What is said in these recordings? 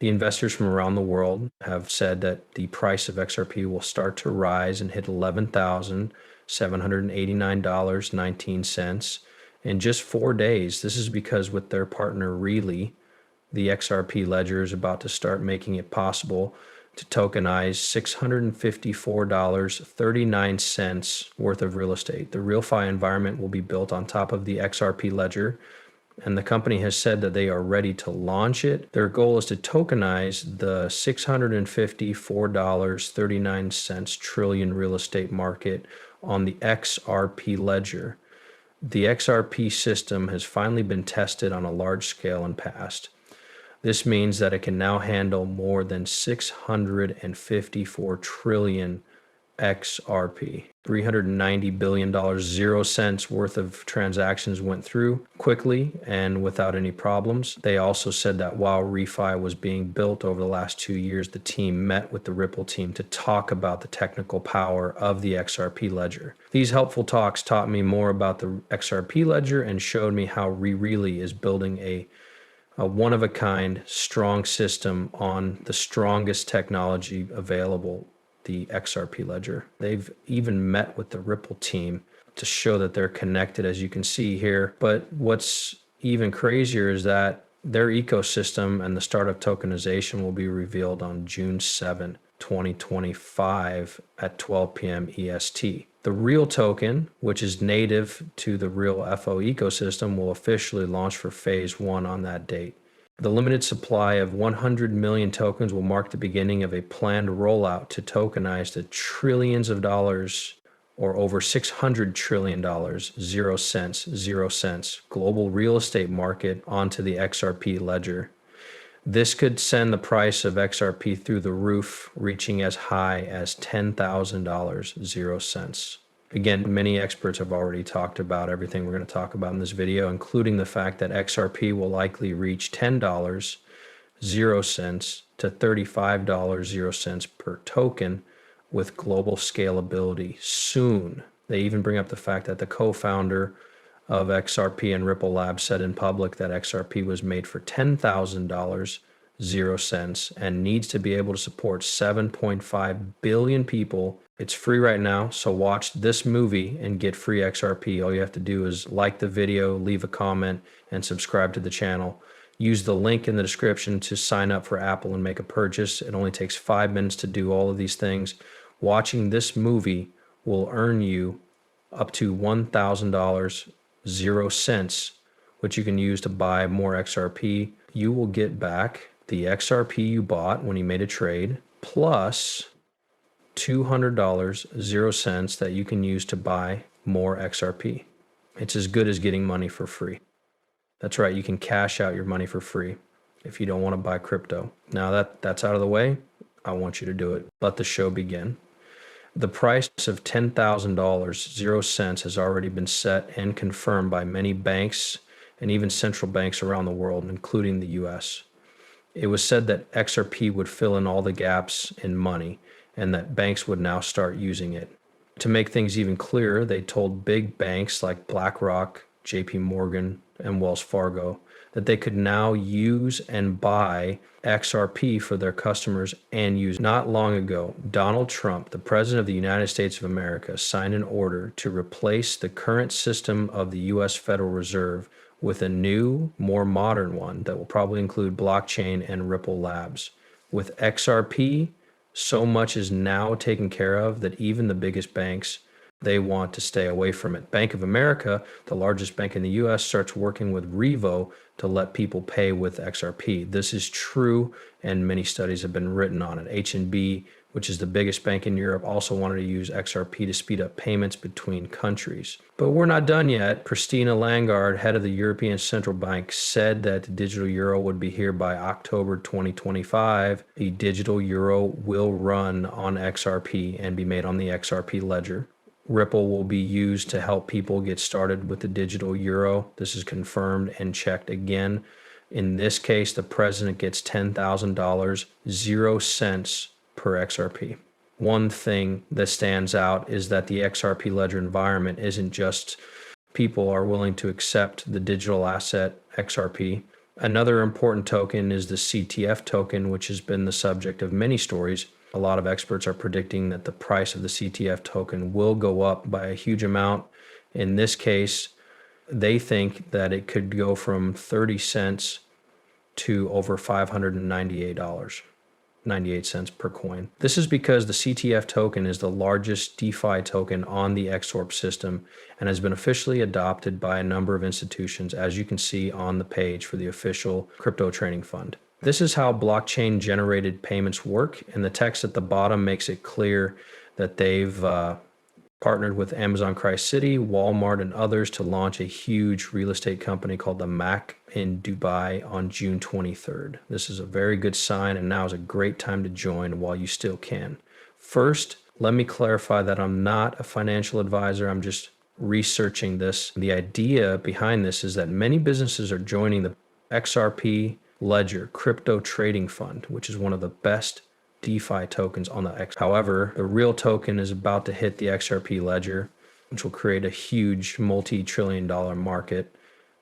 The investors from around the world have said that the price of XRP will start to rise and hit $11,789.19 in just 4 days. This is because with their partner Really, the XRP ledger is about to start making it possible to tokenize $654.39 worth of real estate. The RealFi environment will be built on top of the XRP ledger, and the company has said that they are ready to launch it. Their goal is to tokenize the $654.39 trillion real estate market on the XRP ledger. The XRP system has finally been tested on a large scale and passed. This means that it can now handle more than 654 trillion XRP. $390 billion, 0 cents worth of transactions went through quickly and without any problems. They also said that while ReFi was being built over the last 2 years, the team met with the Ripple team to talk about the technical power of the XRP ledger. These helpful talks taught me more about the XRP ledger and showed me how Really is building a one-of-a-kind, strong system on the strongest technology available, the XRP ledger. They've even met with the Ripple team to show that they're connected, as you can see here. But what's even crazier is that their ecosystem and the start of tokenization will be revealed on June 7, 2025 at 12 p.m. EST. The Real token, which is native to the Real FO ecosystem, will officially launch for phase 1 on that date. The limited supply of 100 million tokens will mark the beginning of a planned rollout to tokenize the trillions of dollars, or over $600 trillion, 0 cents, global real estate market onto the XRP ledger. This could send the price of XRP through the roof, reaching as high as $10,000, 0 cents. Again, many experts have already talked about everything we're going to talk about in this video, including the fact that XRP will likely reach $10, 0 cents to $35, 0 cents per token with global scalability soon. They even bring up the fact that the co-founder of XRP and Ripple Labs said in public that XRP was made for $10,000, 0 cents, and needs to be able to support 7.5 billion people. It's free right now, so watch this movie and get free XRP. All you have to do is like the video, leave a comment, and subscribe to the channel. Use the link in the description to sign up for Apple and make a purchase. It only takes 5 minutes to do all of these things. Watching this movie will earn you up to $1,000, 0 cents, which you can use to buy more XRP. You will get back the XRP you bought when you made a trade, plus $200, 0 cents that you can use to buy more XRP. It's as good as getting money for free. That's right, you can cash out your money for free if you don't want to buy crypto. Now that's out of the way, I want you to do it. Let the show begin. The price of $10,000, 0 cents, has already been set and confirmed by many banks and even central banks around the world, including the US. It was said that XRP would fill in all the gaps in money and that banks would now start using it. To make things even clearer, they told big banks like BlackRock, JP Morgan, and Wells Fargo that they could now use and buy XRP for their customers and use. Not long ago, Donald Trump, the President of the United States of America, signed an order to replace the current system of the US Federal Reserve with a new, more modern one that will probably include blockchain and Ripple Labs. With XRP, so much is now taken care of that even the biggest banks, they want to stay away from it. Bank of America, the largest bank in the US, starts working with Revo to let people pay with XRP. This is true, and many studies have been written on it. H&B, which is the biggest bank in Europe, also wanted to use XRP to speed up payments between countries. But we're not done yet. Christina Lagarde, head of the European Central Bank, said that the digital euro would be here by October 2025. The digital euro will run on XRP and be made on the XRP ledger. Ripple will be used to help people get started with the digital euro. This is confirmed and checked again. In this case, the president gets $10,000, 0 cents per XRP. One thing that stands out is that the XRP ledger environment isn't just people are willing to accept the digital asset XRP Another important token is the CTF token, which has been the subject of many stories. A lot of experts are predicting that the price of the CTF token will go up by a huge amount. In this case, they think that it could go from 30 cents to over $598. 98 cents per coin. This is because the CTF token is the largest DeFi token on the XORP system and has been officially adopted by a number of institutions, as you can see on the page for the official crypto trading fund. This is how blockchain generated payments work, and the text at the bottom makes it clear that they've partnered with Amazon Christ City, Walmart, and others to launch a huge real estate company called the MAC in Dubai on June 23rd. This is a very good sign, and now is a great time to join while you still can. First, let me clarify that I'm not a financial advisor. I'm just researching this. The idea behind this is that many businesses are joining the XRP Ledger Crypto Trading Fund, which is one of the best DeFi tokens on the X. However, the real token is about to hit the XRP ledger, which will create a huge multi-trillion-dollar market.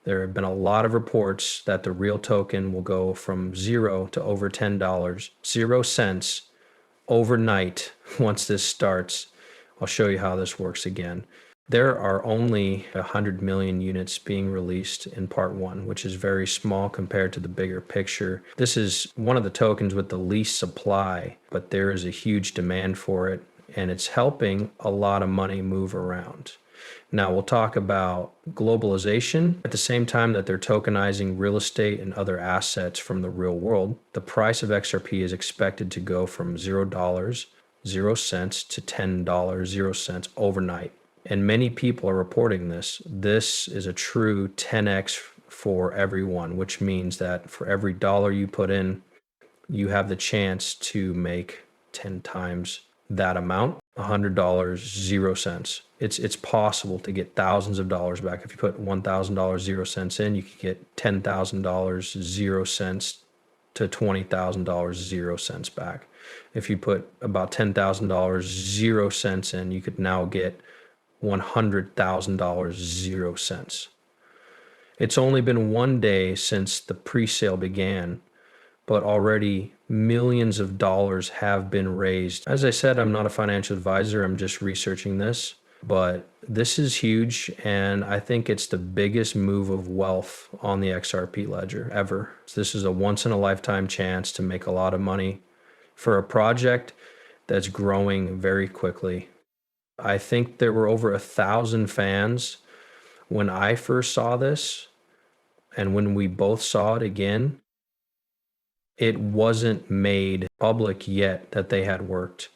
There have been a lot of reports that the real token will go from $0 to over $10, 0 cents overnight once this starts. I'll show you how this works again. There are only 100 million units being released in part one, which is very small compared to the bigger picture. This is one of the tokens with the least supply, but there is a huge demand for it, and it's helping a lot of money move around. Now, we'll talk about globalization. At the same time that they're tokenizing real estate and other assets from the real world, the price of XRP is expected to go from $0, 0 cents to $10, 0 cents overnight. And many people are reporting this. This is a true 10x for everyone, which means that for every dollar you put in, you have the chance to make 10 times that amount, $100, 0 cents. It's possible to get thousands of dollars back. If you put $1,000, 0 cents in, you could get $10,000, 0 cents to $20,000, 0 cents back. If you put about $10,000, 0 cents in, you could now get $100,000, 0 cents. It's only been one day since the pre-sale began, but already millions of dollars have been raised. As I said, I'm not a financial advisor. I'm just researching this, but this is huge, and I think it's the biggest move of wealth on the XRP ledger ever. This is a once-in-a-lifetime chance to make a lot of money for a project that's growing very quickly. I think there were over 1,000 fans when I first saw this, and when we both saw it again. It wasn't made public yet that they had worked.